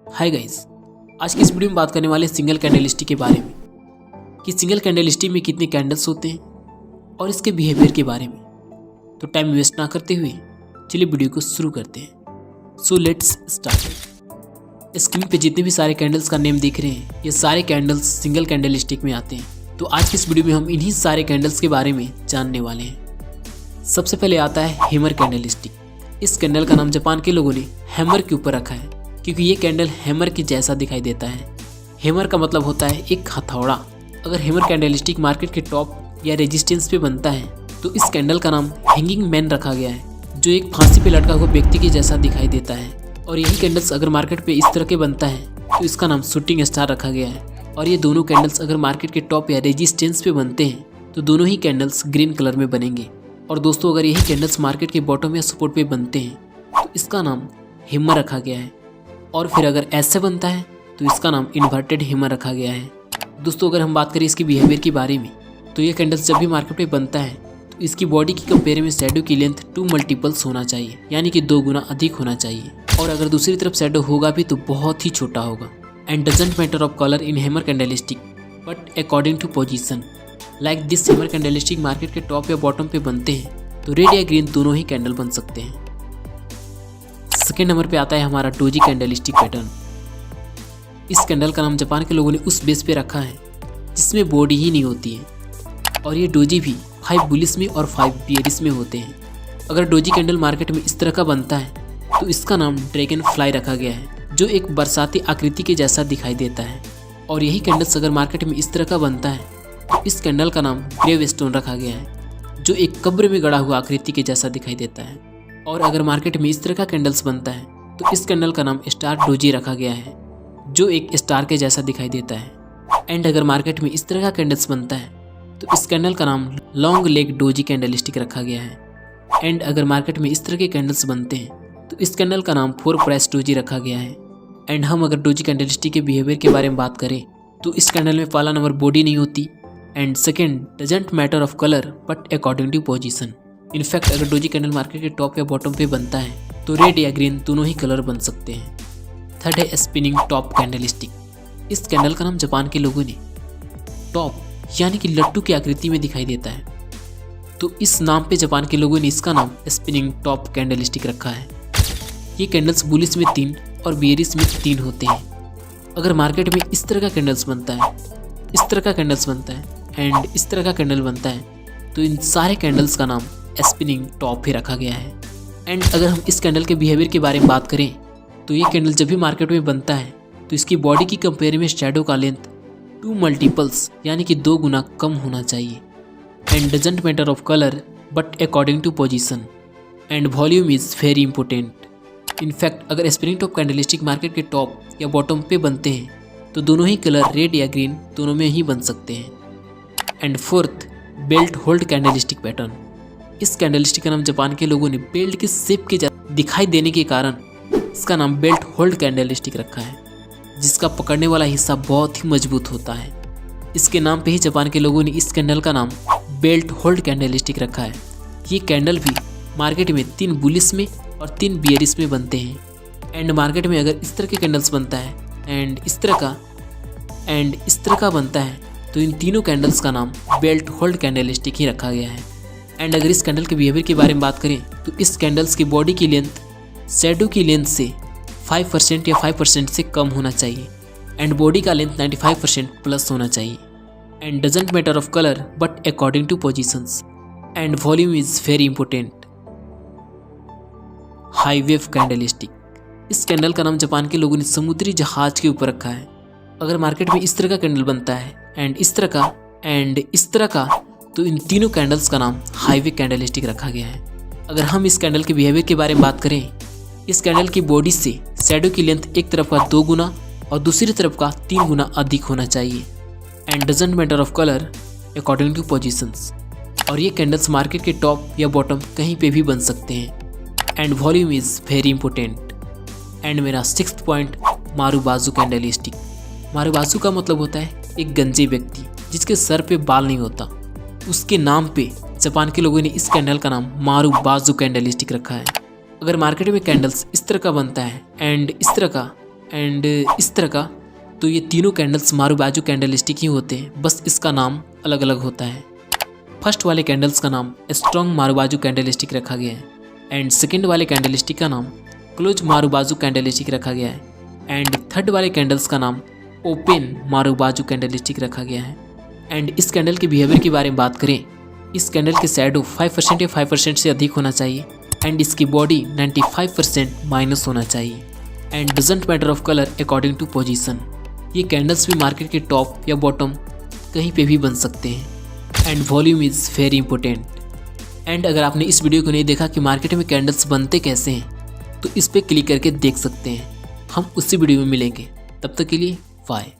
Hi guys, आज की इस वीडियो में बात करने वाले सिंगल कैंडल स्टिक के बारे में कि सिंगल कैंडल स्टिक में कितने कैंडल्स होते हैं और इसके बिहेवियर के बारे में। तो टाइम वेस्ट ना करते हुए चलिए वीडियो को शुरू करते हैं। So let's start. स्क्रीन पे जितने भी सारे कैंडल्स का नेम दिख रहे हैं, ये सारे कैंडल्स सिंगल कैंडल स्टिक में आते हैं। तो आज की इस वीडियो में हम इन्हीं सारे कैंडल्स के बारे में जानने वाले हैं। सबसे पहले आता है हैमर कैंडल स्टिक। इस कैंडल का नाम जापान के लोगों ने हैमर के ऊपर रखा है क्योंकि ये कैंडल हैमर के जैसा दिखाई देता है। हैमर का मतलब होता है एक हथौड़ा। अगर हैमर कैंडल स्टिक मार्केट के टॉप या रेजिस्टेंस पे बनता है तो इस कैंडल का नाम हैंगिंग मैन रखा गया है, जो एक फांसी पे लटका हुआ व्यक्ति के जैसा दिखाई देता है। और यही कैंडल्स अगर मार्केट पे इस तरह के बनता है तो इसका नाम शूटिंग स्टार रखा गया है। और ये दोनों कैंडल्स अगर मार्केट के टॉप या रेजिस्टेंस पे बनते हैं तो दोनों ही कैंडल्स ग्रीन कलर में बनेंगे। और दोस्तों, अगर यही कैंडल्स मार्केट के बॉटम या सपोर्ट पे बनते हैं तो इसका नाम हैमर रखा गया है। और फिर अगर ऐसे बनता है तो इसका नाम इन्वर्टेड हैमर रखा गया है। दोस्तों, अगर हम बात करें इसके बिहेवियर के बारे में तो ये कैंडल्स जब भी मार्केट पे बनता है तो इसकी बॉडी की कंपेयर में शैडो की लेंथ 2 मल्टीपल्स होना चाहिए, यानी कि 2 गुना अधिक होना चाहिए। और अगर दूसरी तरफ शैडो होगा भी तो बहुत ही छोटा होगा। And doesn't matter of colour in hammer candle stick but according to position. Like this hammer candle stick market के टॉप या बॉटम पे बनते हैं तो रेड या ग्रीन दोनों ही कैंडल बन सकते हैं। सेकेंड नंबर पे आता है हमारा डोजी कैंडल स्टिक पैटर्न। इस कैंडल का नाम जापान के लोगों ने उस बेस पे रखा है जिसमें बॉडी ही नहीं होती है। और ये डोजी भी 5 बुलिश में और 5 बियरिश में होते हैं। अगर डोजी कैंडल मार्केट में इस तरह का बनता है तो इसका नाम ड्रैगन फ्लाई रखा गया है, जो एक बरसाती आकृति के जैसा दिखाई देता है। और यही कैंडल्स अगर मार्केट में इस तरह का बनता है तो इस कैंडल का नाम ग्रेव स्टोन रखा गया है, जो एक कब्र में गड़ा हुआ आकृति के जैसा दिखाई देता है। और अगर मार्केट में इस तरह का कैंडल्स बनता है तो इस कैंडल का नाम स्टार डोजी रखा गया है, जो एक स्टार के जैसा दिखाई देता है। एंड अगर मार्केट में इस तरह का कैंडल्स बनता है तो इस कैंडल का नाम long leg doji candle stick रखा गया है। एंड अगर मार्केट में इस तरह के कैंडल्स बनते हैं तो इस कैंडल का नाम 4 प्राइस डोजी रखा गया है। एंड हम अगर डोजी कैंडल स्टिक के बिहेवियर के बारे में बात करें तो इस कैंडल में पहला नंबर बॉडी नहीं होती। And second, doesn't matter of colour but according to position. In fact अगर डोजी कैंडल मार्केट के टॉप या बॉटम पे बनता है तो रेड या ग्रीन दोनों ही कलर बन सकते हैं। थर्ड है स्पिनिंग टॉप कैंडल स्टिक। इस कैंडल का नाम जापान के लोगों ने टॉप यानी कि लट्टू की आकृति में दिखाई देता है, तो इस नाम पे जापान के लोगों ने इसका नाम स्पिनिंग टॉप कैंडल स्टिक रखा है। ये कैंडल्स बुलिश में 3 और बियरिश में 3 होते हैं। अगर मार्केट में इस तरह का कैंडल्स बनता है, इस तरह का कैंडल्स बनता है एंड इस तरह का कैंडल बनता है तो इन सारे कैंडल्स का नाम स्पिनिंग टॉप ही रखा गया है। एंड अगर हम इस कैंडल के बिहेवियर के बारे में बात करें तो ये कैंडल जब भी मार्केट में बनता है तो इसकी बॉडी की कंपेयर में शैडो का लेंथ 2 मल्टीपल्स यानी कि 2 गुना कम होना चाहिए। And doesn't matter of colour but according to position. And volume is very important. In fact अगर spinning top candle stick market के टॉप या बॉटम पे बनते हैं तो दोनों ही कलर रेड या ग्रीन दोनों में ही बन सकते हैं। And fourth, belt hold candlestick pattern. इस कैंडल स्टिक का नाम जापान के लोगों ने बेल्ट के शेप के दिखाई देने के कारण इसका नाम बेल्ट होल्ड कैंडल स्टिक रखा है, जिसका पकड़ने वाला हिस्सा बहुत ही मजबूत होता है। इसके नाम पे ही जापान के लोगों ने इस कैंडल का नाम बेल्ट होल्ड कैंडल स्टिक रखा है। ये कैंडल भी मार्केट में 3 बुलिश में और 3 बियरिश में बनते हैं। एंड मार्केट में अगर इस तरह के कैंडल्स बनता है एंड इस तरह का बनता है तो इन तीनों कैंडल्स का नाम बेल्ट होल्ड कैंडल स्टिक ही रखा गया है। एंड अगर इस कैंडल के बिहेवियर के बारे में बात करें तो इस कैंडल्स की बॉडी की लेंथ शैडो की लेंथ से 5% या 5% से कम होना चाहिए। एंड बॉडी का लेंथ 95% प्लस होना चाहिए। And doesn't matter of colour but according two positions. And volume is very important. High wave candle stick. इस कैंडल का नाम जापान के लोगों ने समुद्री जहाज के ऊपर रखा है। अगर मार्केट में इस तरह का कैंडल बनता है एंड इस तरह का तो इन तीनों कैंडल्स का नाम हाईवे कैंडल स्टिक रखा गया है। अगर हम इस कैंडल के बिहेवियर के बारे में बात करें, इस कैंडल की बॉडी से शैडो की लेंथ एक तरफ का 2 गुना और दूसरी तरफ का 3 गुना अधिक होना चाहिए। And doesn't matter of colour according two positions. और ये कैंडल्स मार्केट के टॉप या बॉटम कहीं पे भी बन सकते हैं। And volume is very important. And मेरा 6th पॉइंट, मारुबाजू कैंडल स्टिक। मारुबाजू का मतलब होता है एक गंजे व्यक्ति जिसके सर पे बाल नहीं होता। उसके नाम पे जापान के लोगों ने इस कैंडल का नाम मारुबाजू कैंडल स्टिक रखा है। अगर मार्केट में कैंडल्स इस तरह का बनता है एंड एंड इस तरह का। तो ये तीनों कैंडल्स मारुबाजू कैंडल स्टिक ही होते हैं, बस इसका नाम अलग अलग होता है। फर्स्ट वाले कैंडल्स का नाम स्ट्रॉन्ग मारुबाजू कैंडल स्टिक रखा गया है एंड सेकेंड वाले कैंडल स्टिक का नाम क्लोज मारुबाजू कैंडल स्टिक रखा गया है एंड थर्ड वाले कैंडल्स का नाम ओपन मारुबाजू कैंडल स्टिक रखा गया है। एंड इस कैंडल के बिहेवियर के बारे में बात करें, इस कैंडल के शैडो 5% या 5% से अधिक होना चाहिए एंड इसकी बॉडी 95% माइनस होना चाहिए and doesn't matter of colour according to position. ये कैंडल्स भी मार्केट के टॉप या बॉटम कहीं पे भी बन सकते हैं and volume is very important. And अगर आपने इस वीडियो को नहीं देखा कि मार्केट में कैंडल्स बनते कैसे हैं, तो इस पर क्लिक करके देख सकते हैं। हम उसी वीडियो में मिलेंगे, तब तक के लिए बाय।